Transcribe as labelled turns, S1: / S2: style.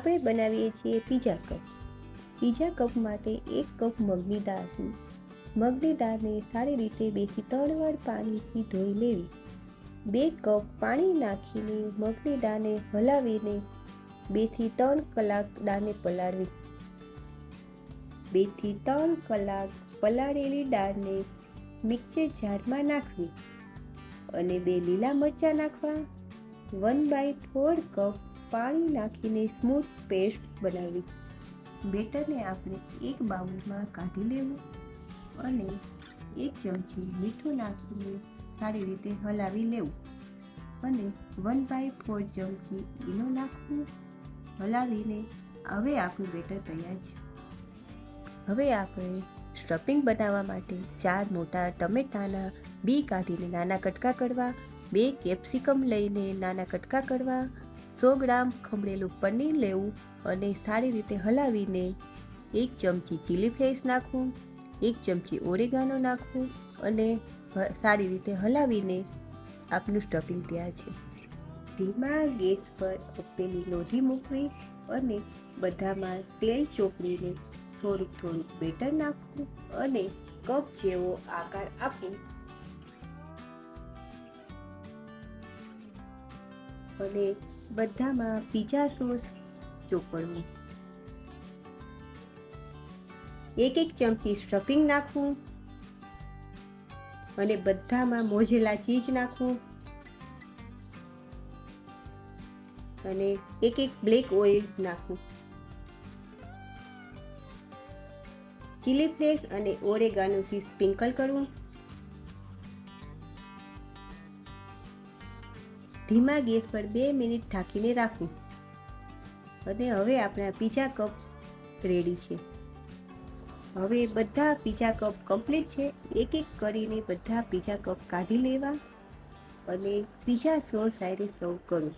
S1: આપણે બનાવીએ છીએ પીઝા કપ. પીઝા કપ માટે 1 કપ મગની દાળ. મગની દાળને સારી રીતે 2 થી 3 વાર પાણીથી ધોઈ લેવી. 2 કપ પાણી નાખીને મગની દાળને હલાવીને 2 થી 3 કલાક દાળને પલાળવી. 2 થી 3 કલાક પલાળેલી દાળને મિક્સર જારમાં નાખવી અને 2 લીલા મરચાં નાખવા. 1/4 કપ પાણી નાખીને સ્મૂથ પેસ્ટ બનાવવી. બેટરને આપણે એક બાઉલમાં કાઢી લેવું અને 1 ચમચી મીઠું નાખીને સારી રીતે હલાવી લેવું અને 1/4 ચમચી ઈનો નાખવું. હલાવીને હવે આપણું બેટર તૈયાર છે. હવે આપણે સ્ટફિંગ બનાવવા માટે 4 મોટા ટમેટાના બી કાઢીને નાના કટકા કરવા, 2 કેપ્સિકમ લઈને નાના કટકા કરવા, 100 ગ્રામ ખમણેલું પનીર લેવું અને સારી રીતે હલાવીને 1 ચમચી ચીલી ફ્લેક્સ નાખવું, 1 ચમચી ઓરેગાનો નાખવું અને સારી રીતે હલાવીને આપનું સ્ટફિંગ તૈયાર છે. ધીમા ગેસ પર તપેલી લોઢી મૂકવી અને બધામાં તેલ ચોપડીને થોડુંક બેટર નાખવું અને કપ જેવો આકાર આપવું અને બધામાં પીઝા સોસ ચોપડવું. 1 ચમચી સ્ટફિંગ નાખવું અને બધામાં મોઝેલા ચીઝ નાખવું અને 1 બ્લેક ઓઇલ નાખવું. ચીલી ફ્લેક્સ અને ઓરેગાનોથી સ્પ્રિંકલ કરવું. ધીમા ગેસ પર 2 મિનિટ ઢાંકીને રાખવું અને હવે આપણા પીઝા કપ રેડી છે. હવે બધા પીઝા કપ કમ્પ્લીટ છે. એક કરીને બધા પીઝા કપ કાઢી લેવા અને પીઝા સોસ સાથે સર્વ કરો.